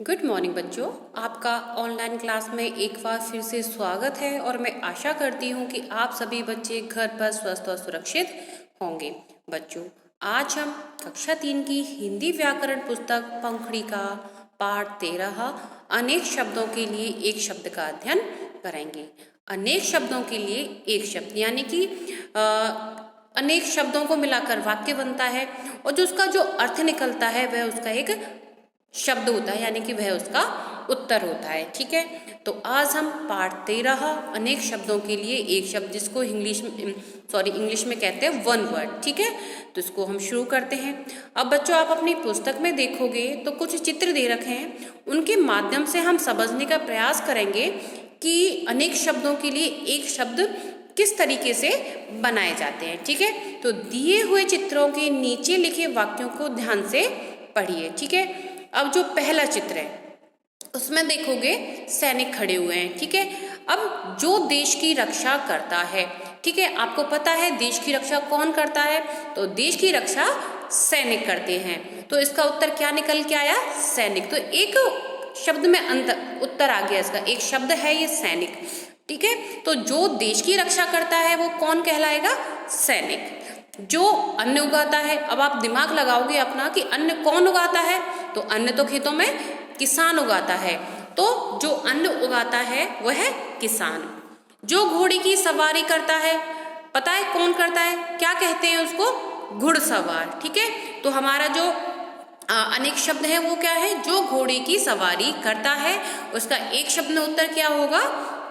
Good morning बच्चों, आपका online class में एक बार फिर से स्वागत है और मैं आशा करती हूँ कि आप सभी बच्चे घर पर स्वस्थ और सुरक्षित होंगे। बच्चों, आज हम कक्षा 3 की हिंदी व्याकरण पुस्तक पंखुड़ी का पाठ 13 अनेक शब्दों के लिए एक शब्द का अध्ययन करेंगे। अनेक शब्दों के लिए एक शब्द यानी कि अनेक शब्दों को मिलाकर वाक्य बनता है और जो उसका जो अर्थ निकलता है वह उसका एक शब्द होता है, यानी कि वह उसका उत्तर होता है। ठीक है, तो आज हम पाठ 13 अनेक शब्दों के लिए एक शब्द, जिसको इंग्लिश में कहते हैं वन वर्ड। ठीक है, तो इसको हम शुरू करते हैं। अब बच्चों, आप अपनी पुस्तक में देखोगे तो कुछ चित्र दे रखे हैं, उनके माध्यम से हम समझने का प्रयास करेंगे कि अनेक शब्दों के लिए एक शब्द किस तरीके से बनाए जाते हैं। ठीक है, तो दिए हुए चित्रों के नीचे लिखे वाक्यों को ध्यान से पढ़िए। ठीक है, अब जो पहला चित्र है उसमें देखोगे सैनिक खड़े हुए हैं। ठीक है, अब जो देश की रक्षा करता है, ठीक है, आपको पता है देश की रक्षा कौन करता है, तो देश की रक्षा सैनिक करते हैं। तो इसका उत्तर क्या निकल के आया? सैनिक। तो एक शब्द में उत्तर आ गया इसका, एक शब्द है ये सैनिक। ठीक है, तो जो देश की रक्षा करता है वो कौन कहलाएगा? सैनिक। जो अन्न उगाता है, अब आप दिमाग लगाओगे अपना कि अन्न कौन उगाता है, तो अन्न तो खेतों में किसान उगाता है, तो जो अन्न उगाता है वह है किसान। जो घोड़े की सवारी करता है, पता है कौन करता है? क्या कहते हैं उसको? घुड़सवार। ठीक है, तो हमारा जो अनेक शब्द है वो क्या है? जो घोड़े की सवारी करता है, उसका एक शब्द में उत्तर क्या होगा?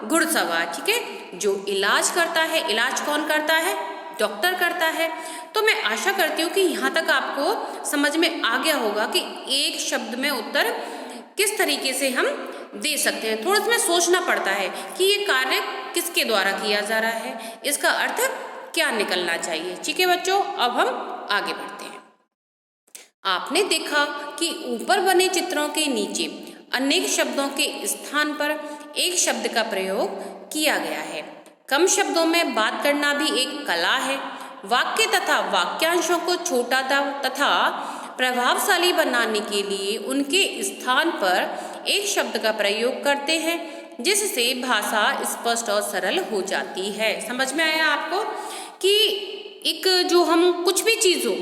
घुड़सवार। ठीक है, जो इलाज करता है, इलाज कौन करता है? डॉक्टर करता है। तो मैं आशा करती हूँ कि यहाँ तक आपको समझ में आ गया होगा कि एक शब्द में उत्तर किस तरीके से हम दे सकते हैं। थोड़ा इसमें सोचना पड़ता है कि ये कार्य किसके द्वारा किया जा रहा है, इसका अर्थ क्या निकलना चाहिए। ठीक है बच्चों, अब हम आगे बढ़ते हैं। आपने देखा कि ऊपर बने चित्रों के नीचे अनेक शब्दों के स्थान पर एक शब्द का प्रयोग किया गया है। कम शब्दों में बात करना भी एक कला है। वाक्य तथा वाक्यांशों को छोटा तथा प्रभावशाली बनाने के लिए उनके स्थान पर एक शब्द का प्रयोग करते हैं, जिससे भाषा स्पष्ट और सरल हो जाती है। समझ में आया आपको कि एक जो हम कुछ भी चीज हो,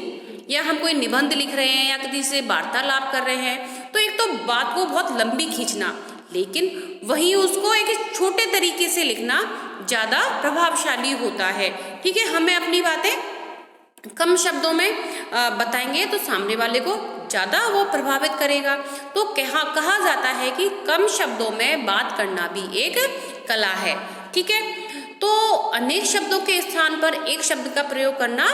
या हम कोई निबंध लिख रहे हैं या किसी से वार्तालाप कर रहे हैं, तो एक तो बात को बहुत लंबी खींचना, लेकिन वही उसको एक छोटे तरीके से लिखना ज़्यादा प्रभावशाली होता है। ठीक है, हमें अपनी बातें कम शब्दों में बताएंगे तो सामने वाले को ज़्यादा वो प्रभावित करेगा। तो कहा जाता है कि कम शब्दों में बात करना भी एक कला है। ठीक है, तो अनेक शब्दों के स्थान पर एक शब्द का प्रयोग करना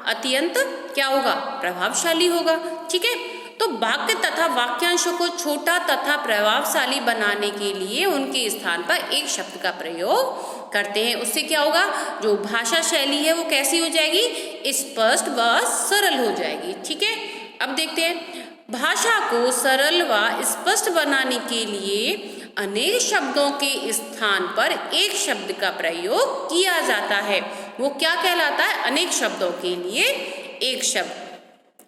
अत्यंत क्या होगा? प्रभावशाली होगा। ठीक है, तो वाक्य तथा वाक्यांशों को छोटा तथा प्रभावशाली बनाने के लिए उनके स्थान पर एक शब्द का प्रयोग करते हैं। उससे क्या होगा? जो भाषा शैली है वो कैसी हो जाएगी? स्पष्ट व सरल हो जाएगी। ठीक है, अब देखते हैं, भाषा को सरल व स्पष्ट बनाने के लिए अनेक शब्दों के स्थान पर एक शब्द का प्रयोग किया जाता है। वो क्या कहलाता है? अनेक शब्दों के लिए एक शब्द,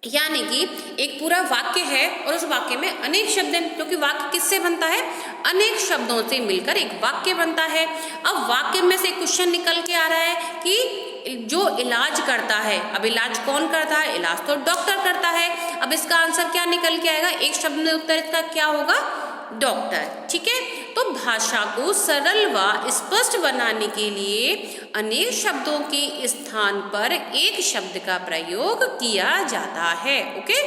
यानी कि एक पूरा वाक्य है और उस वाक्य में अनेक शब्द हैं, क्योंकि वाक्य किससे बनता है? अनेक शब्दों से मिलकर एक वाक्य बनता है। अब वाक्य में से क्वेश्चन निकल के आ रहा है कि जो इलाज करता है, अब इलाज कौन करता है? इलाज तो डॉक्टर करता है। अब इसका आंसर क्या निकल के आएगा? एक शब्द में उत्तर इसका क्या होगा? डॉक्टर। ठीक है, तो भाषा को सरल व स्पष्ट बनाने के लिए अनेक शब्दों के स्थान पर एक शब्द का प्रयोग किया जाता है। ओके,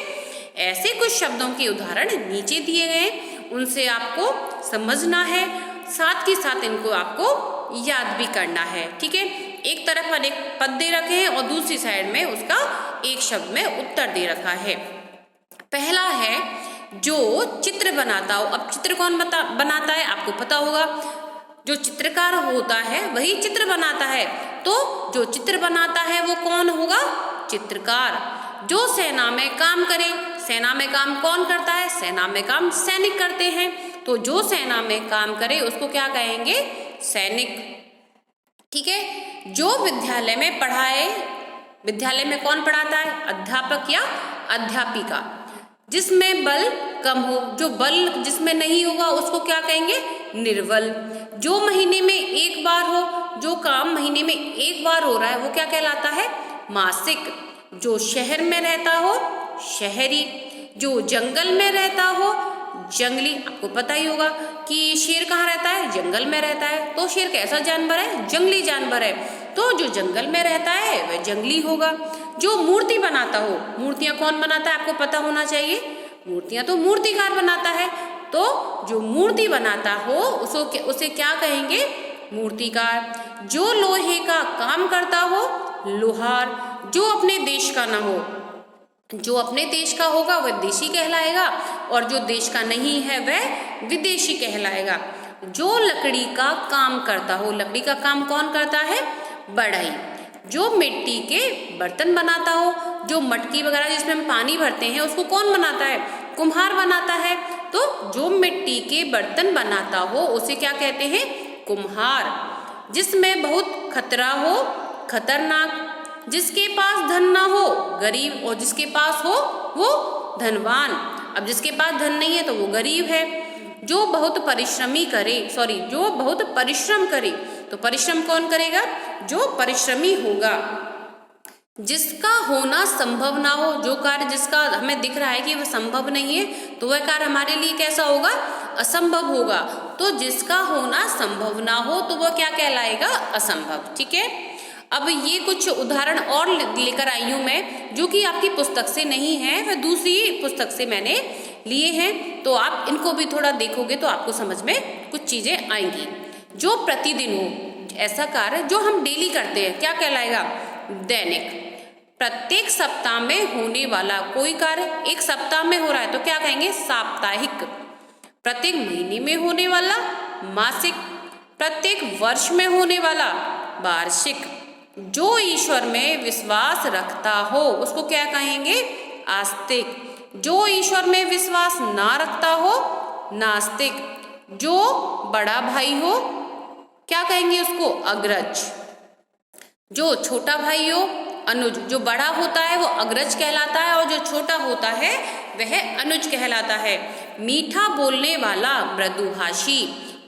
ऐसे कुछ शब्दों के उदाहरण नीचे दिए गए, उनसे आपको समझना है, साथ ही साथ इनको आपको याद भी करना है। ठीक है, एक तरफ अनेक पद दे रखे हैं और दूसरी साइड में उसका एक शब्द में उत्तर दे रखा है। पहला है जो चित्र बनाता हो। अब चित्र कौन बनाता है? आपको पता होगा, जो चित्रकार होता है वही चित्र बनाता है। तो जो चित्र बनाता है वो कौन होगा? चित्रकार। जो सेना में काम करे, सेना में काम कौन करता है? सेना में काम सैनिक करते हैं। तो जो सेना में काम करे उसको क्या कहेंगे? सैनिक। ठीक है, जो विद्यालय में पढ़ाए, विद्यालय में कौन पढ़ाता है? अध्यापक या अध्यापिका। जिसमें बल कम हो। जो बल जिसमें नहीं होगा उसको क्या कहेंगे? निर्बल। जो महीने में एक बार हो, जो काम महीने में एक बार हो रहा है वो क्या कहलाता है? मासिक। जो शहर में रहता हो, शहरी। जो जंगल में रहता हो, जंगली। आपको पता ही होगा कि शेर कहाँ रहता है? जंगल में रहता है। तो शेर कैसा जानवर है? जंगली जानवर है। तो जो जंगल में रहता है वह जंगली होगा। जो मूर्ति बनाता हो, मूर्तियां कौन बनाता है? आपको पता होना चाहिए। मूर्तियां तो मूर्तिकार बनाता है। तो जो मूर्ति बनाता हो उसे क्या कहेंगे? मूर्तिकार। जो लोहे का काम करता हो, लोहार। जो अपने देश का ना हो, जो अपने देश का होगा वह देशी कहलाएगा, और जो देश का नहीं है वह विदेशी कहलाएगा। जो लकड़ी का काम करता हो, लकड़ी का काम कौन करता है? बढ़ई। जो मिट्टी के बर्तन बनाता हो, जो मटकी वगैरह जिसमें हम पानी भरते हैं उसको कौन बनाता है? कुम्हार बनाता है। तो जो मिट्टी के बर्तन बनाता हो उसे क्या कहते हैं? कुम्हार। जिसमें बहुत खतरा हो, खतरनाक। जिसके पास धन ना हो, गरीब। और जिसके पास हो वो धनवान। अब जिसके पास धन नहीं है तो वो गरीब है। जो बहुत परिश्रमी करे, जो बहुत परिश्रम करे, तो परिश्रम कौन करेगा? जो परिश्रमी होगा। जिसका होना संभव ना हो, जो कार्य जिसका हमें दिख रहा है कि वह संभव नहीं है, तो वह कार्य हमारे लिए कैसा होगा? असंभव होगा। तो जिसका होना संभव ना हो तो वह क्या कहलाएगा? असंभव। ठीक है। अब ये कुछ उदाहरण और लेकर आई हूँ मैं, जो कि आपकी पुस्तक से नहीं है, वह दूसरी पुस्तक से मैंने लिए हैं। तो आप इनको भी थोड़ा देखोगे तो आपको समझ में कुछ चीजें आएंगी। जो प्रतिदिन हो, ऐसा कार्य जो हम डेली करते हैं, क्या कहलाएगा? दैनिक। प्रत्येक सप्ताह में होने वाला कोई कार्य एक सप्ताह में हो रहा है तो क्या कहेंगे? साप्ताहिक। प्रत्येक महीने में होने वाला मासिक। प्रत्येक वर्ष में होने वाला वार्षिक। जो ईश्वर में विश्वास रखता हो उसको क्या कहेंगे? आस्तिक। जो ईश्वर में विश्वास ना रखता हो, नास्तिक। जो बड़ा भाई हो, क्या कहेंगे उसको? अग्रज। जो छोटा भाई हो, अनुज। जो बड़ा होता है वो अग्रज कहलाता है, और जो छोटा होता है वह अनुज कहलाता है। मीठा बोलने वाला मृदुभाषी,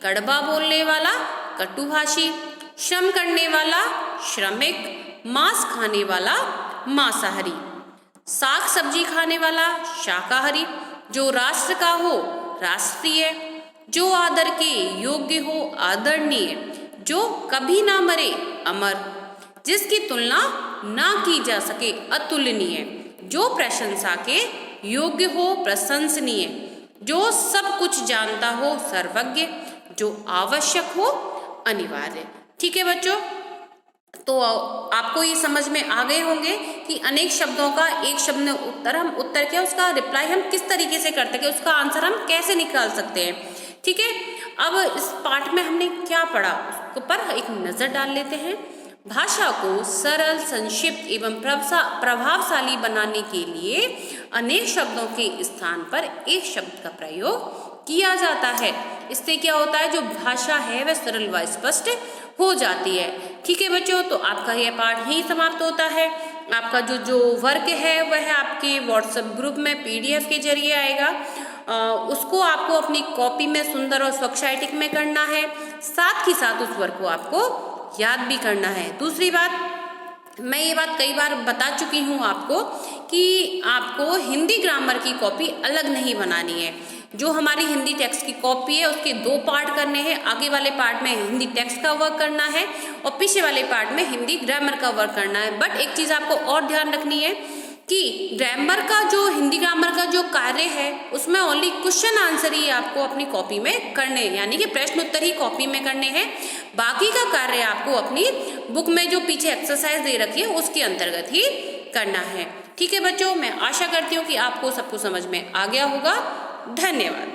कड़वा बोलने वाला कटुभाषी, श्रम करने वाला श्रमिक, मांस खाने वाला मांसाहारी, साग सब्जी खाने वाला शाकाहारी। जो राष्ट्र का हो, राष्ट्रीय। जो आदर के योग्य हो, आदरणीय। जो कभी ना मरे, अमर। जिसकी तुलना ना की जा सके, अतुलनीय। जो प्रशंसा के योग्य हो, प्रशंसनीय। जो सब कुछ जानता हो, सर्वज्ञ। जो आवश्यक हो, अनिवार्य। ठीक है बच्चों, तो आपको ये समझ में आ गए होंगे कि अनेक शब्दों का एक शब्द में उत्तर क्या, उसका रिप्लाई हम किस तरीके से करते हैं, उसका आंसर हम कैसे निकाल सकते हैं। ठीक है। अब इस पाठ में हमने क्या पढ़ा उसके पर एक नजर डाल लेते हैं। भाषा को सरल, संक्षिप्त एवं प्रभावशाली बनाने के लिए अनेक शब्दों के स्थान पर एक शब्द का प्रयोग किया जाता है। इससे क्या होता है? जो भाषा है वह सरल व स्पष्ट हो जाती है। ठीक है बच्चों, तो आपका यह पाठ यहीं समाप्त होता है। आपका जो वर्क है वह आपके व्हाट्सएप ग्रुप में PDF के जरिए आएगा। उसको आपको अपनी कॉपी में सुंदर और स्वच्छाइटिक में करना है। साथ ही साथ उस वर्क को आपको याद भी करना है। दूसरी बात, मैं ये बात कई बार बता चुकी हूँ आपको कि आपको हिंदी ग्रामर की कॉपी अलग नहीं बनानी है। जो हमारी हिंदी टेक्स्ट की कॉपी है उसके 2 पार्ट करने हैं। आगे वाले पार्ट में हिंदी टेक्स्ट का वर्क करना है और पीछे वाले पार्ट में हिंदी ग्रामर का वर्क करना है। बट एक चीज़ आपको और ध्यान रखनी है कि ग्रामर का जो हिंदी ग्रामर का जो कार्य है उसमें ओनली क्वेश्चन आंसर ही आपको अपनी कॉपी में करने हैं, यानी कि प्रश्न उत्तर ही कॉपी में करने हैं। बाकी का कार्य आपको अपनी बुक में जो पीछे एक्सरसाइज दे रखी है उसके अंतर्गत ही करना है। ठीक है बच्चों, मैं आशा करती हूँ कि आपको सब कुछ समझ में आ गया होगा। धन्यवाद।